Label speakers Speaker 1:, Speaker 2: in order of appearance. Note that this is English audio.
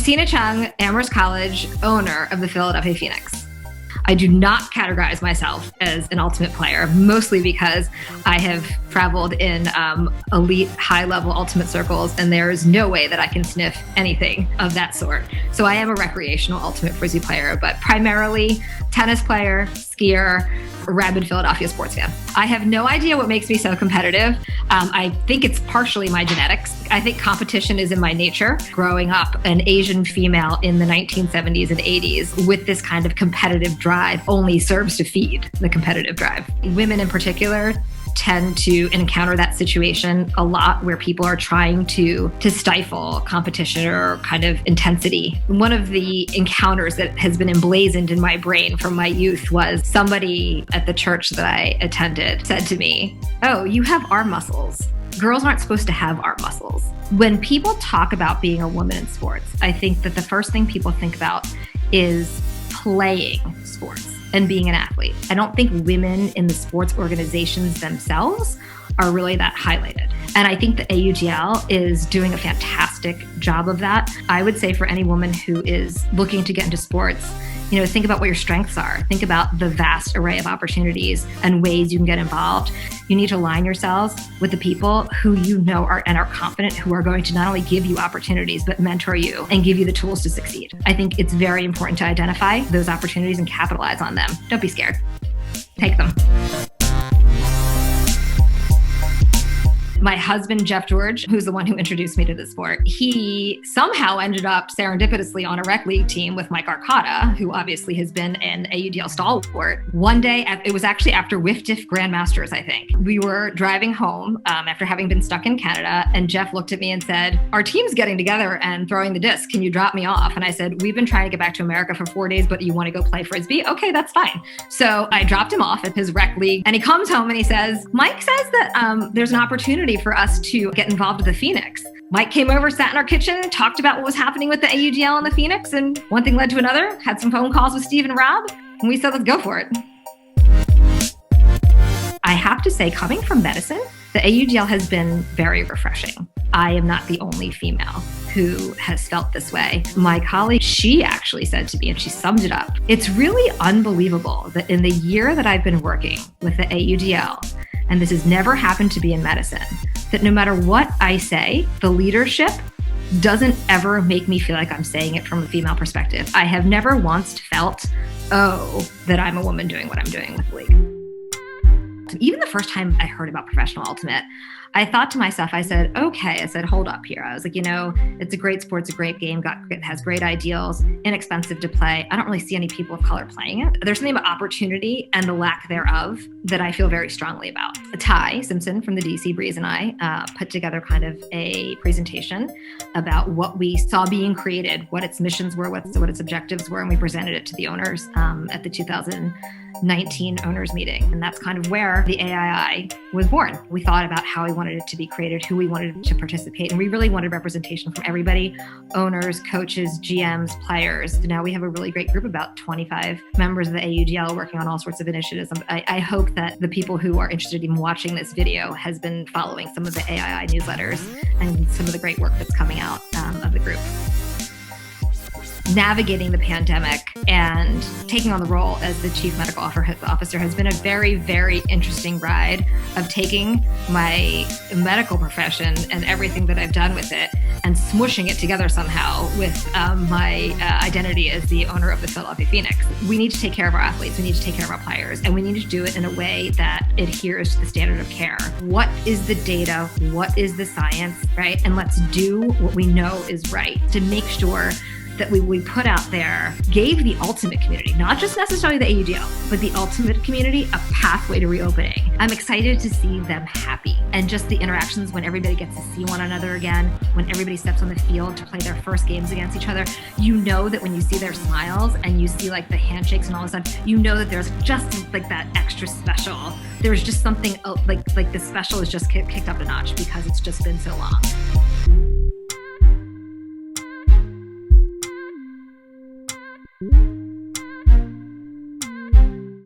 Speaker 1: Christina Chung, Amherst College, owner of the Philadelphia Phoenix. I do not categorize myself as an ultimate player, mostly because I have traveled in elite, high-level ultimate circles, and there is no way that I can sniff anything of that sort. So I am a recreational ultimate Frisbee player, but primarily tennis player, skier, rabid Philadelphia sports fan. I have no idea what makes me so competitive. I think it's partially my genetics. I think competition is in my nature. Growing up an Asian female in the 1970s and 80s with this kind of competitive drive only serves to feed the competitive drive. Women in particular tend to encounter that situation a lot where people are trying to stifle competition or kind of intensity. One of the encounters that has been emblazoned in my brain from my youth was somebody at the church that I attended said to me, "Oh, you have arm muscles. Girls aren't supposed to have arm muscles." When people talk about being a woman in sports, I think that the first thing people think about is playing sports and being an athlete. I don't think women in the sports organizations themselves are really that highlighted. And I think the AUDL is doing a fantastic job of that. I would say for any woman who is looking to get into sports, think about what your strengths are. Think about the vast array of opportunities and ways you can get involved. You need to align yourselves with the people who you know are confident, who are going to not only give you opportunities, but mentor you and give you the tools to succeed. I think it's very important to identify those opportunities and capitalize on them. Don't be scared. Take them. My husband, Jeff George, who's the one who introduced me to the sport, he somehow ended up serendipitously on a rec league team with Mike Arcata, who obviously has been an AUDL stalwart. One day, it was actually after Whiff Diff Grandmasters, I think. We were driving home after having been stuck in Canada, and Jeff looked at me and said, "Our team's getting together and throwing the disc. Can you drop me off?" And I said, "We've been trying to get back to America for 4 days, but you want to go play Frisbee? Okay, that's fine." So I dropped him off at his rec league, and he comes home and he says, "Mike says that there's an opportunity for us to get involved with the Phoenix." Mike came over, sat in our kitchen, talked about what was happening with the AUDL and the Phoenix, and one thing led to another, had some phone calls with Steve and Rob, and we said, let's go for it. I have to say, coming from Madison, the AUDL has been very refreshing. I am not the only female who has felt this way. My colleague, she actually said to me, and she summed it up, "It's really unbelievable that in the year that I've been working with the AUDL, and this has never happened to be in Madison, that no matter what I say, the leadership doesn't ever make me feel like I'm saying it from a female perspective. I have never once felt, that I'm a woman doing what I'm doing with the league." Even the first time I heard about professional ultimate, I thought to myself, I said, hold up here. I was like, it's a great sport, it's a great game, it has great ideals, inexpensive to play. I don't really see any people of color playing it. There's something about opportunity and the lack thereof that I feel very strongly about. Ty Simpson from the DC Breeze and I put together kind of a presentation about what we saw being created, what its missions were, what its objectives were, and we presented it to the owners at the 2019 owners meeting. And that's kind of where the AII was born. We thought about how we wanted it to be created, who we wanted to participate, and we really wanted representation from everybody, owners, coaches, GMs, players. Now we have a really great group, about 25 members of the AUDL working on all sorts of initiatives. I hope that the people who are interested in watching this video has been following some of the AII newsletters and some of the great work that's coming out of the group. Navigating the pandemic and taking on the role as the chief medical officer has been a very, very interesting ride of taking my medical profession and everything that I've done with it and smushing it together somehow with my identity as the owner of the Philadelphia Phoenix. We need to take care of our athletes, we need to take care of our players, and we need to do it in a way that adheres to the standard of care. What is the data? What is the science, right? And let's do what we know is right to make sure that we put out there gave the ultimate community, not just necessarily the AUDL, but the ultimate community a pathway to reopening. I'm excited to see them happy and just the interactions when everybody gets to see one another again, when everybody steps on the field to play their first games against each other. You know that when you see their smiles and you see like the handshakes and all this stuff, you know that there's just like that extra special. There's just something like the special is just kicked up a notch because it's just been so long.